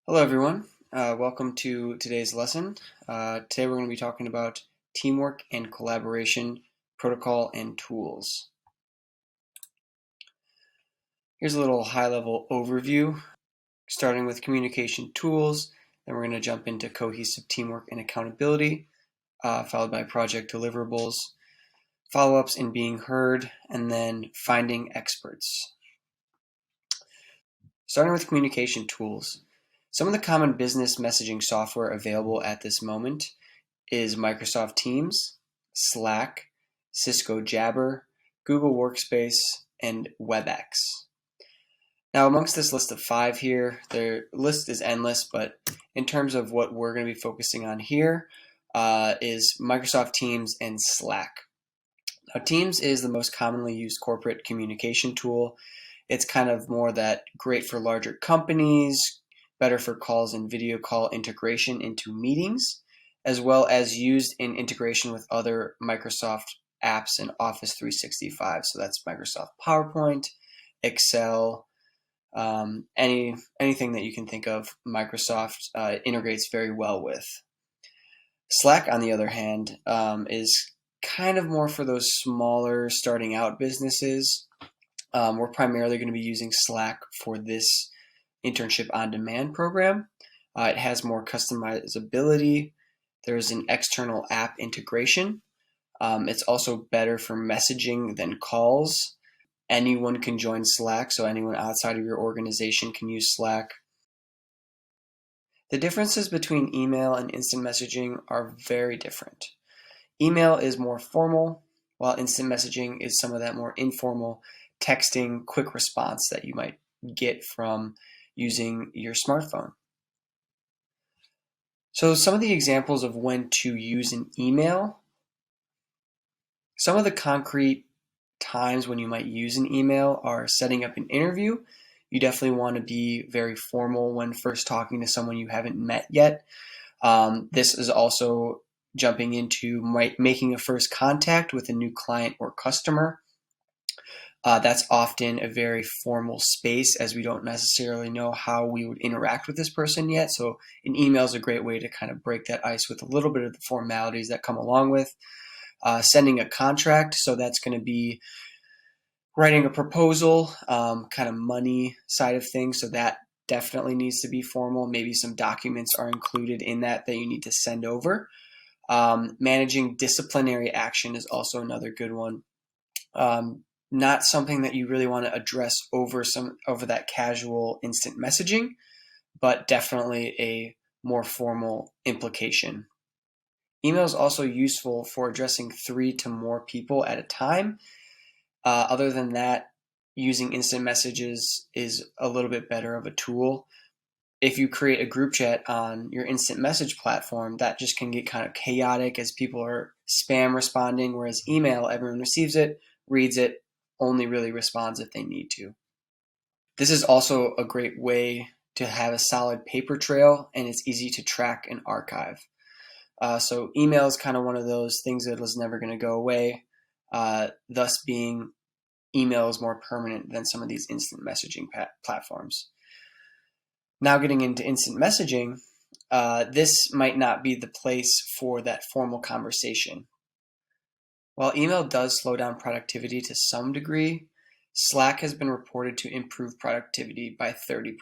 Hello, everyone. Welcome to today's lesson. Today we're going to be talking about teamwork and collaboration, protocol, and tools. Here's a little high-level overview, starting with communication tools. Then we're going to jump into cohesive teamwork and accountability, followed by project deliverables, follow-ups and being heard, and then finding experts. Starting with communication tools. Some of the common business messaging software available at this moment is Microsoft Teams, Slack, Cisco Jabber, Google Workspace, and WebEx. Now, amongst this list of 5 here, the list is endless, but in terms of what we're going to be focusing on here is Microsoft Teams and Slack. Now, Teams is the most commonly used corporate communication tool. It's kind of more that great for larger companies, better for calls and video call integration into meetings, as well as used in integration with other Microsoft apps in Office 365. So that's Microsoft PowerPoint, Excel, anything that you can think of, Microsoft integrates very well with. Slack, on the other hand, is kind of more for those smaller starting out businesses. We're primarily going to be using Slack for this internship on demand program. It has more customizability. There's an external app integration. It's also better for messaging than calls. Anyone can join Slack, so anyone outside of your organization can use Slack. The differences between email and instant messaging are very different. Email is more formal, while instant messaging is some of that more informal texting, quick response that you might get from using your smartphone. So some of the examples of when to use an email. Some of the concrete times when you might use an email are setting up an interview. You definitely want to be very formal when first talking to someone you haven't met yet. This is also jumping into making a first contact with a new client or customer. That's often a very formal space, as we don't necessarily know how we would interact with this person yet. So an email is a great way to kind of break that ice with a little bit of the formalities that come along with sending a contract. So that's going to be writing a proposal, kind of money side of things. So that definitely needs to be formal. Maybe some documents are included in that you need to send over. Managing disciplinary action is also another good one. Not something that you really want to address over that casual instant messaging, but definitely a more formal implication. Email is also useful for addressing 3 to more people at a time. Other than that, using instant messages is a little bit better of a tool. If you create a group chat on your instant message platform, that just can get kind of chaotic as people are spam responding, whereas email, everyone receives it, reads it, only really responds if they need to. This is also a great way to have a solid paper trail, and it's easy to track and archive. So email is kind of one of those things that is never going to go away, thus being email is more permanent than some of these instant messaging platforms. Now getting into instant messaging, this might not be the place for that formal conversation. While email does slow down productivity to some degree, Slack has been reported to improve productivity by 30%.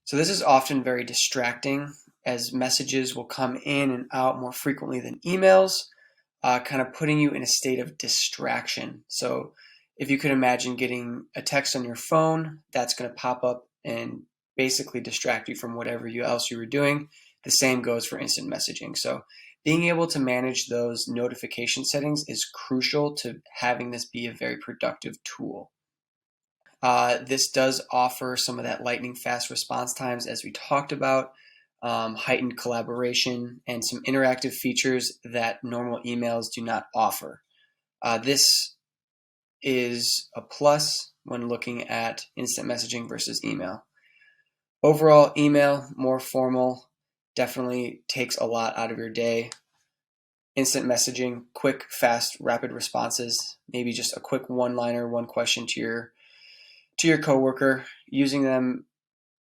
So this is often very distracting as messages will come in and out more frequently than emails, kind of putting you in a state of distraction. So if you could imagine getting a text on your phone, that's going to pop up and basically distract you from whatever else you were doing. The same goes for instant messaging. So being able to manage those notification settings is crucial to having this be a very productive tool. This does offer some of that lightning fast response times, as we talked about, heightened collaboration, and some interactive features that normal emails do not offer. This is a plus when looking at instant messaging versus email. Overall, email, more formal, definitely takes a lot out of your day. Instant messaging, quick, fast, rapid responses, maybe just a quick one-liner, one question to your coworker. Using them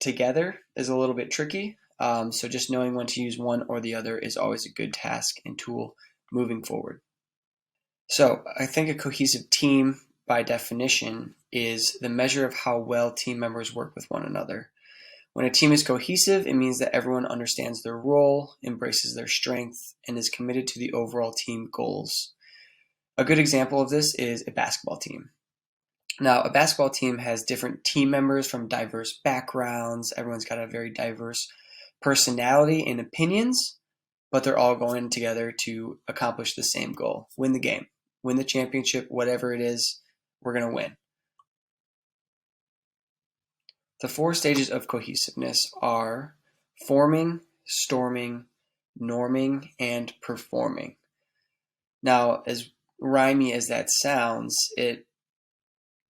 together is a little bit tricky. So just knowing when to use one or the other is always a good task and tool moving forward. So I think a cohesive team, by definition, is the measure of how well team members work with one another. When a team is cohesive, it means that everyone understands their role, embraces their strength, and is committed to the overall team goals. A good example of this is a basketball team. Now, a basketball team has different team members from diverse backgrounds. Everyone's got a very diverse personality and opinions, but they're all going together to accomplish the same goal: win the game, win the championship, whatever it is, we're going to win. The 4 stages of cohesiveness are forming, storming, norming, and performing. Now, as rhymey as that sounds, it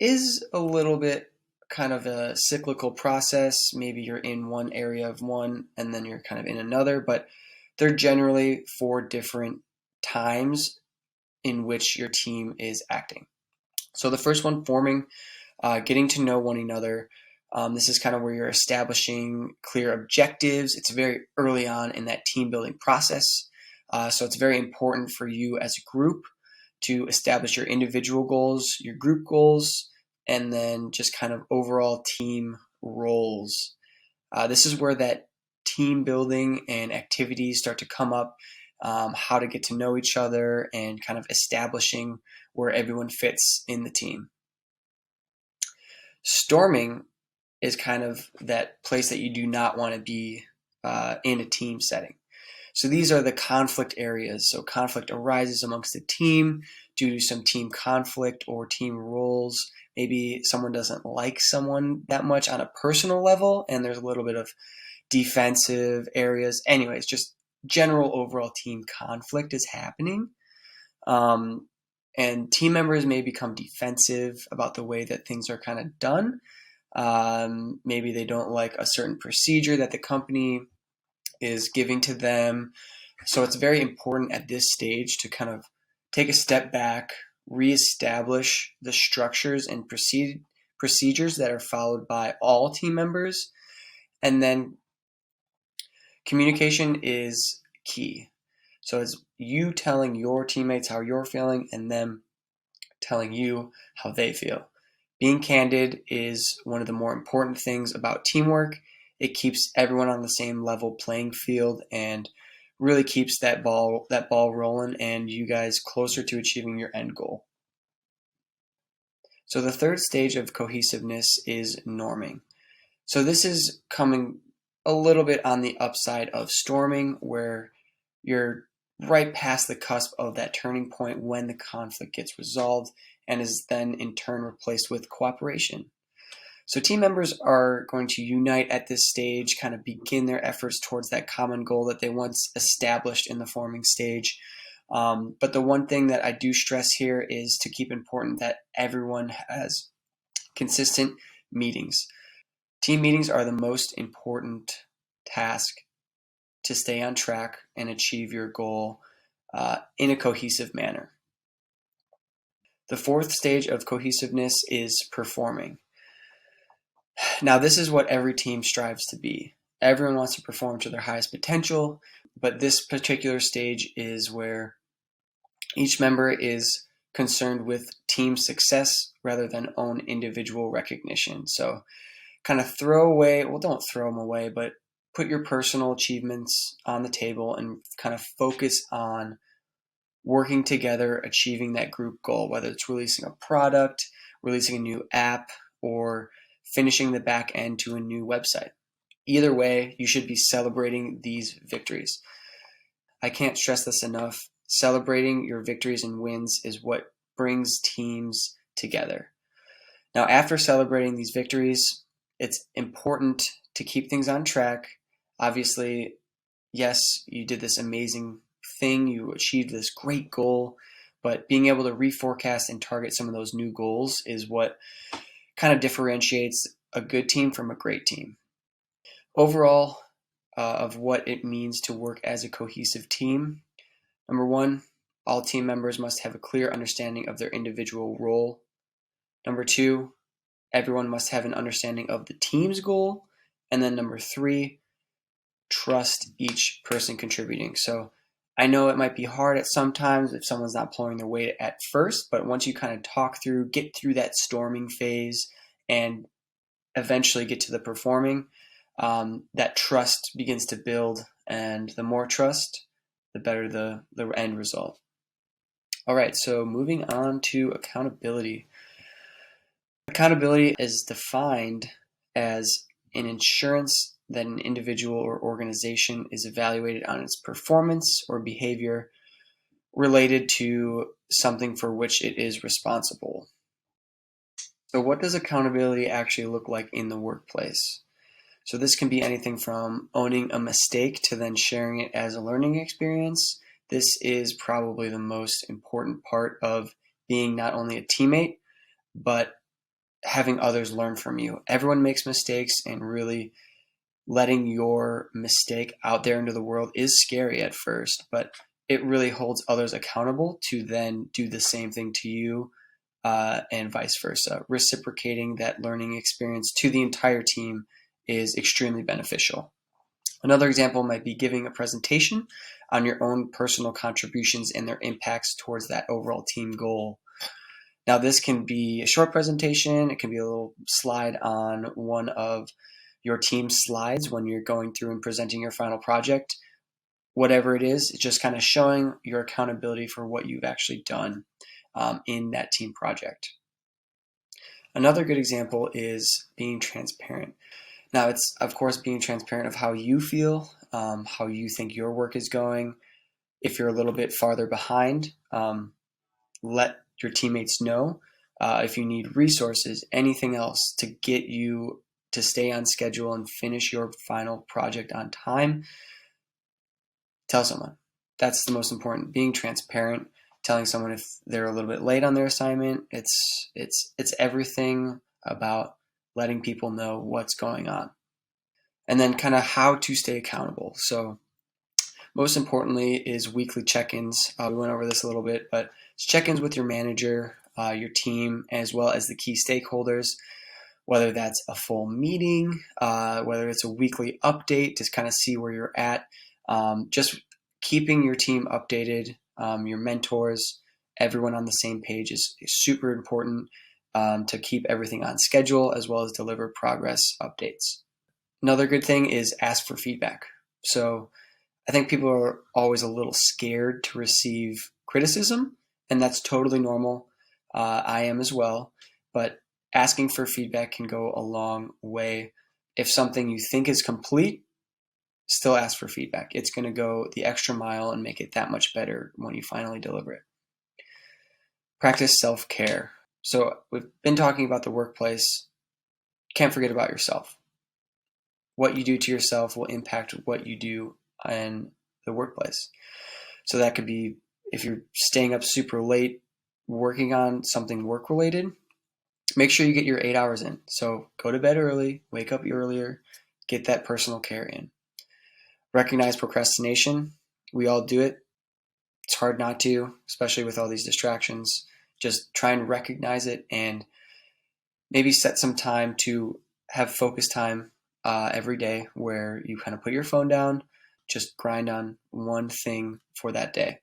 is a little bit kind of a cyclical process. Maybe you're in one area of one and then you're kind of in another, but they're generally 4 different times in which your team is acting. So the first one, forming, getting to know one another. This is kind of where you're establishing clear objectives. It's very early on in that team building process. So it's very important for you as a group to establish your individual goals, your group goals, and then just kind of overall team roles. This is where that team building and activities start to come up, how to get to know each other and kind of establishing where everyone fits in the team. Storming is kind of that place that you do not want to be in a team setting. So these are the conflict areas. So conflict arises amongst the team due to some team conflict or team roles. Maybe someone doesn't like someone that much on a personal level, and there's a little bit of defensive areas. Anyways, just general overall team conflict is happening. And team members may become defensive about the way that things are kind of done. Maybe they don't like a certain procedure that the company is giving to them. So it's very important at this stage to kind of take a step back, reestablish the structures and procedures that are followed by all team members. And then communication is key. So it's you telling your teammates how you're feeling and them telling you how they feel. Being candid is one of the more important things about teamwork. It keeps everyone on the same level playing field and really keeps that ball rolling and you guys closer to achieving your end goal. So the third stage of cohesiveness is norming. So this is coming a little bit on the upside of storming, where you're right past the cusp of that turning point when the conflict gets resolved and is then in turn replaced with cooperation. So team members are going to unite at this stage, kind of begin their efforts towards that common goal that they once established in the forming stage. But the one thing that I do stress here is to keep important that everyone has consistent meetings. Team meetings are the most important task to stay on track and achieve your goal in a cohesive manner. The fourth stage of cohesiveness is performing. Now, this is what every team strives to be. Everyone wants to perform to their highest potential, but this particular stage is where each member is concerned with team success rather than own individual recognition. So kind of don't throw them away, but put your personal achievements on the table and kind of focus on working together, achieving that group goal, whether it's releasing a product, releasing a new app, or finishing the back end to a new website. Either way, you should be celebrating these victories. I can't stress this enough. Celebrating your victories and wins is what brings teams together. Now, after celebrating these victories, it's important to keep things on track. Obviously, yes, you did this amazing thing, you achieved this great goal, but being able to reforecast and target some of those new goals is what kind of differentiates a good team from a great team. Overall, of what it means to work as a cohesive team. Number one, all team members must have a clear understanding of their individual role. Number two, everyone must have an understanding of the team's goal. And then number 3, trust each person contributing. So I know it might be hard at sometimes if someone's not pulling their weight at first, but once you kind of talk through, get through that storming phase and eventually get to the performing, that trust begins to build, and the more trust, the better the end result. All right, so moving on to accountability. Accountability is defined as an assurance that an individual or organization is evaluated on its performance or behavior related to something for which it is responsible. So what does accountability actually look like in the workplace? So this can be anything from owning a mistake to then sharing it as a learning experience. This is probably the most important part of being not only a teammate, but having others learn from you. Everyone makes mistakes, and really letting your mistake out there into the world is scary at first, but it really holds others accountable to then do the same thing to you, and vice versa. Reciprocating that learning experience to the entire team is extremely beneficial. Another example might be giving a presentation on your own personal contributions and their impacts towards that overall team goal. Now, this can be a short presentation. It can be a little slide on one of your team's slides when you're going through and presenting your final project. Whatever it is, it's just kind of showing your accountability for what you've actually done in that team project. Another good example is being transparent. Now, it's, of course, being transparent of how you feel, how you think your work is going. If you're a little bit farther behind, let your teammates know. If you need resources, anything else to get you to stay on schedule and finish your final project on time, tell someone. That's the most important. Being transparent, telling someone if they're a little bit late on their assignment. It's everything about letting people know what's going on. And then kind of how to stay accountable. So most importantly is weekly check-ins. We went over this a little bit, but it's check-ins with your manager, your team, as well as the key stakeholders, whether that's a full meeting, whether it's a weekly update to kind of see where you're at. Just keeping your team updated, your mentors, everyone on the same page is super important to keep everything on schedule as well as deliver progress updates. Another good thing is ask for feedback. So I think people are always a little scared to receive criticism, and that's totally normal. I am as well, but asking for feedback can go a long way. If something you think is complete, still ask for feedback. It's going to go the extra mile and make it that much better when you finally deliver it. Practice self-care. So we've been talking about the workplace. Can't forget about yourself. What you do to yourself will impact what you do in the workplace. So that could be if you're staying up super late working on something work related, make sure you get your 8 hours in. So go to bed early, wake up earlier, get that personal care in. Recognize procrastination. We all do it. It's hard not to, especially with all these distractions. Just try and recognize it and maybe set some time to have focus time every day where you kind of put your phone down, just grind on one thing for that day.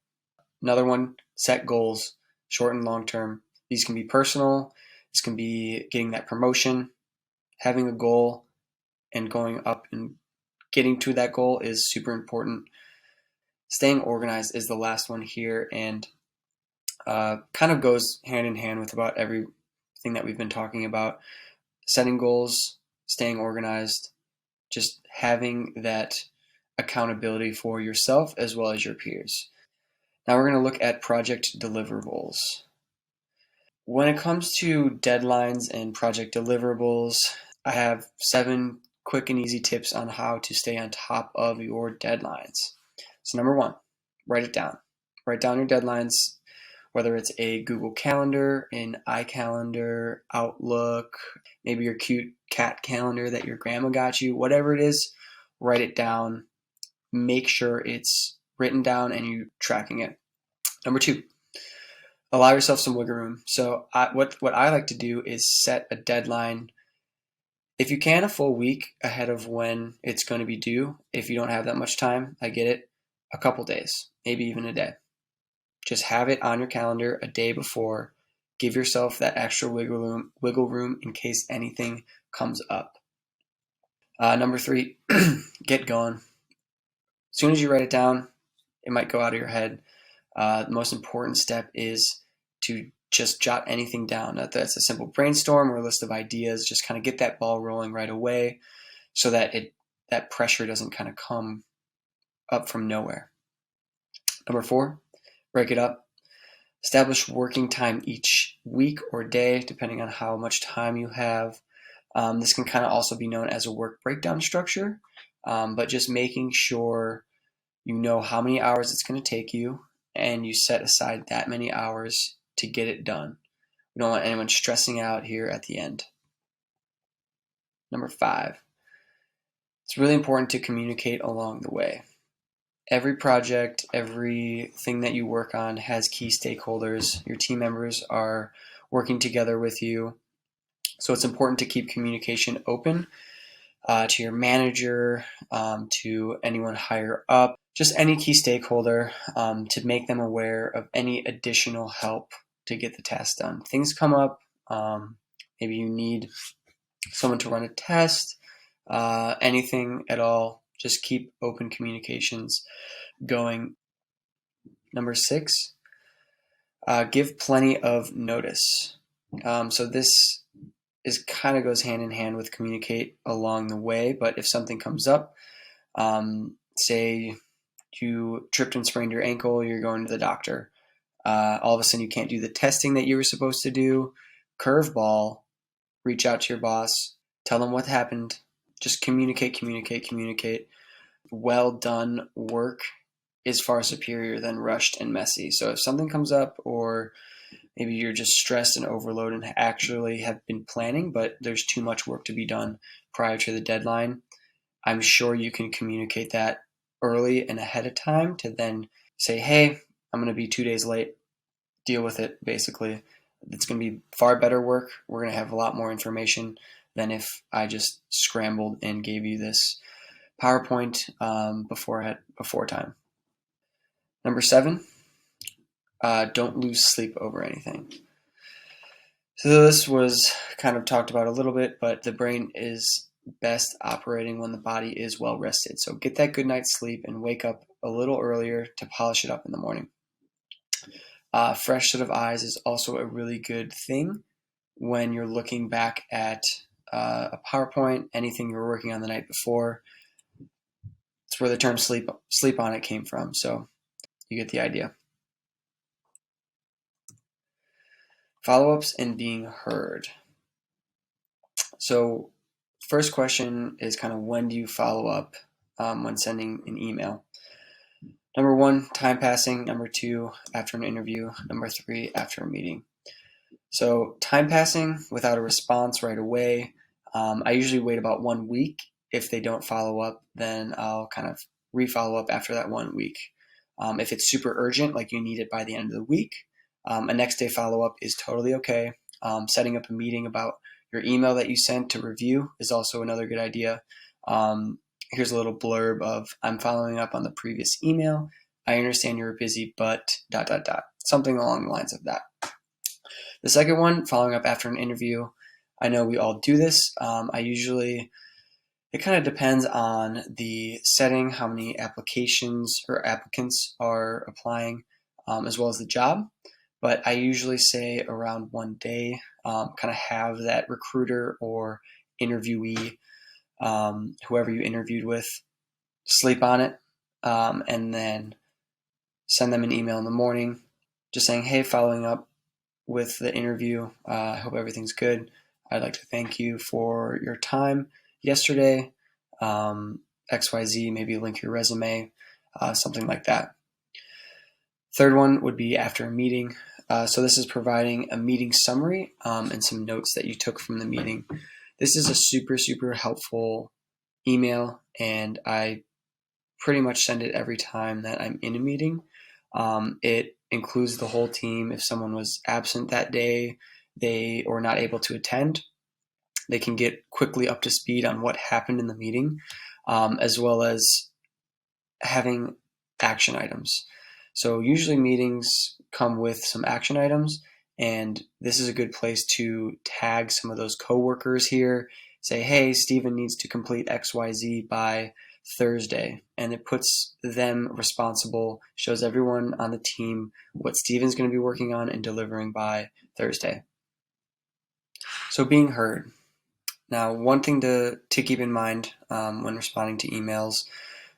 Another one, set goals, short and long term. These can be personal. This can be getting that promotion. Having a goal and going up and getting to that goal is super important. Staying organized is the last one here, and kind of goes hand in hand with about everything that we've been talking about. Setting goals, staying organized, just having that accountability for yourself as well as your peers. Now we're going to look at project deliverables. When it comes to deadlines and project deliverables, I have 7 quick and easy tips on how to stay on top of your deadlines. So number 1, write it down. Write down your deadlines, whether it's a Google Calendar, an iCalendar, Outlook, maybe your cute cat calendar that your grandma got you, whatever it is, write it down. Make sure it's written down and you're tracking it. Number 2, allow yourself some wiggle room. So what I like to do is set a deadline If you can, a full week ahead of when it's going to be due. If you don't have that much time, I get it. A couple days, maybe even a day. Just have it on your calendar a day before. Give yourself that extra wiggle room in case anything comes up. Number 3, get going. As soon as you write it down, it might go out of your head. The most important step is to just jot anything down. That's a simple brainstorm or a list of ideas. Just kind of get that ball rolling right away so that that pressure doesn't kind of come up from nowhere. Number 4, break it up. Establish working time each week or day, depending on how much time you have. This can kind of also be known as a work breakdown structure, but just making sure you know how many hours it's going to take you and you set aside that many hours to get it done. We don't want anyone stressing out here at the end. Number 5, it's really important to communicate along the way. Every project, everything that you work on has key stakeholders. Your team members are working together with you. So it's important to keep communication open to your manager, to anyone higher up, just any key stakeholder, to make them aware of any additional help to get the task done. Things come up. Maybe you need someone to run a test, anything at all. Just keep open communications going. Number 6, give plenty of notice. So this kind of goes hand in hand with communicate along the way. But if something comes up, say you tripped and sprained your ankle, you're going to the doctor. All of a sudden you can't do the testing that you were supposed to do. Curveball, reach out to your boss, tell them what happened. Just communicate. Well done work is far superior than rushed and messy. So if something comes up, or maybe you're just stressed and overloaded and actually have been planning, but there's too much work to be done prior to the deadline, I'm sure you can communicate that early and ahead of time to then say, hey, I'm going to be 2 days late. Deal with it, basically. It's going to be far better work. We're going to have a lot more information than if I just scrambled and gave you this PowerPoint before time. Number 7, don't lose sleep over anything. So this was kind of talked about a little bit, but the brain is best operating when the body is well rested. So get that good night's sleep and wake up a little earlier to polish it up in the morning. Fresh set of eyes is also a really good thing when you're looking back at a PowerPoint, anything you were working on the night before. It's where the term sleep on it came from. So you get the idea. Follow-ups and being heard. So first question is kind of, when do you follow up when sending an email? Number 1, time passing. Number 2, after an interview. Number 3, after a meeting. So time passing without a response right away. I usually wait about 1 week. If they don't follow up, then I'll kind of re-follow up after that 1 week. If it's super urgent, like you need it by the end of the week, a next day follow-up is totally okay. Setting up a meeting about your email that you sent to review is also another good idea. Here's a little blurb of, I'm following up on the previous email. I understand you're busy, but ... Something along the lines of that. The second one, following up after an interview. I know we all do this. It kind of depends on the setting, how many applications or applicants are applying, as well as the job. But I usually say around 1 day, kind of have that recruiter or interviewee, whoever you interviewed with, sleep on it, and then send them an email in the morning just saying, hey, following up with the interview. I hope everything's good. I'd like to thank you for your time yesterday. XYZ, maybe link your resume, something like that. Third one would be after a meeting. So this is providing a meeting summary and some notes that you took from the meeting. This is a super, super helpful email, and I pretty much send it every time that I'm in a meeting. It includes the whole team. If someone was absent that day, they or not able to attend, they can get quickly up to speed on what happened in the meeting, as well as having action items. So usually meetings come with some action items, and this is a good place to tag some of those coworkers here. Say, hey, Steven needs to complete XYZ by Thursday, and it puts them responsible, shows everyone on the team what Steven's going to be working on and delivering by Thursday. So being heard. Now, one thing to keep in mind when responding to emails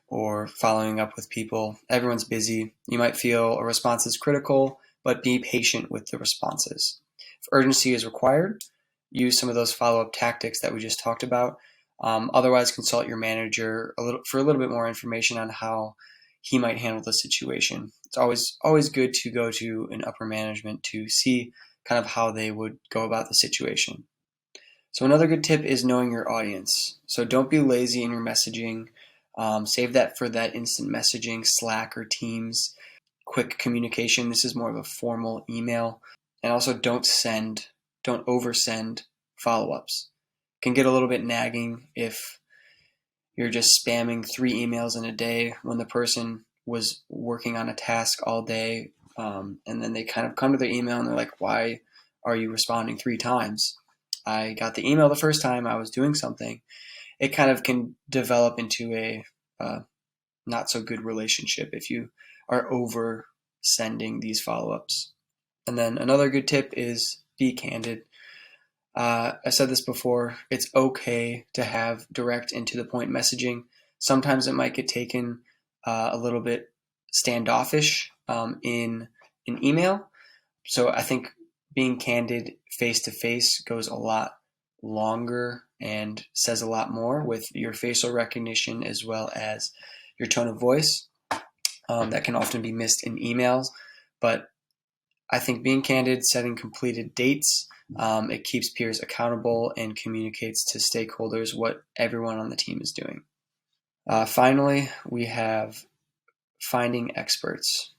or following up with people, everyone's busy. You might feel a response is critical, but be patient with the responses. If urgency is required, use some of those follow-up tactics that we just talked about. Otherwise, consult your manager for a little bit more information on how he might handle the situation. It's always good to go to an upper management to see kind of how they would go about the situation. So another good tip is knowing your audience. So don't be lazy in your messaging. Save that for that instant messaging, Slack or Teams, quick communication. This is more of a formal email. And also don't oversend follow-ups. It can get a little bit nagging if you're just spamming 3 emails in a day when the person was working on a task all day, and then they kind of come to their email and they're like, why are you responding 3 times? I got the email the first time I was doing something. It kind of can develop into a not so good relationship if you are over sending these follow-ups. And then another good tip is be candid. I said this before, it's okay to have direct and to the point messaging. Sometimes it might get taken a little bit standoffish in an email. So I think being candid face to face goes a lot longer and says a lot more with your facial recognition as well as your tone of voice. That can often be missed in emails, but I think being candid, setting completed dates, it keeps peers accountable and communicates to stakeholders what everyone on the team is doing. Finally, we have finding experts.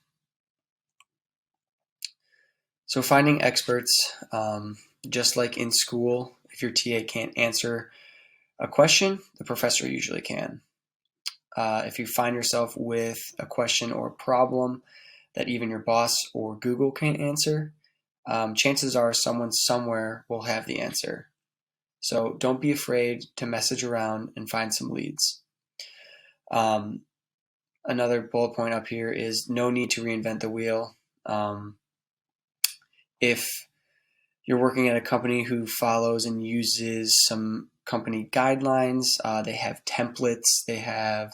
So finding experts, just like in school, if your TA can't answer a question, the professor usually can. If you find yourself with a question or problem that even your boss or Google can't answer, chances are someone somewhere will have the answer. So don't be afraid to message around and find some leads. Another bullet point up here is no need to reinvent the wheel. If you're working at a company who follows and uses some company guidelines, they have templates, they have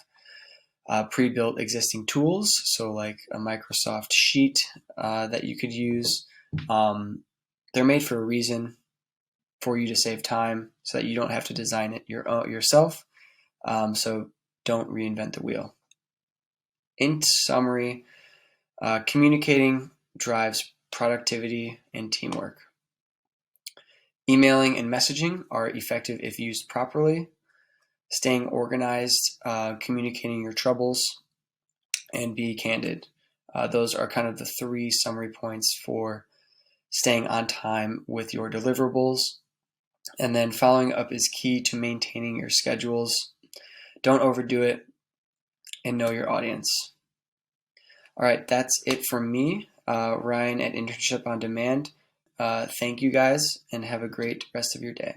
pre-built existing tools, so like a Microsoft Sheet that you could use. They're made for a reason, for you to save time so that you don't have to design it yourself. So don't reinvent the wheel. In summary, communicating drives productivity and teamwork. Emailing and messaging are effective if used properly. Staying organized, communicating your troubles, and be candid. Those are kind of the 3 summary points for staying on time with your deliverables. And then following up is key to maintaining your schedules. Don't overdo it, and know your audience. All right, that's it from me, Ryan at Internship on Demand. Thank you guys, and have a great rest of your day.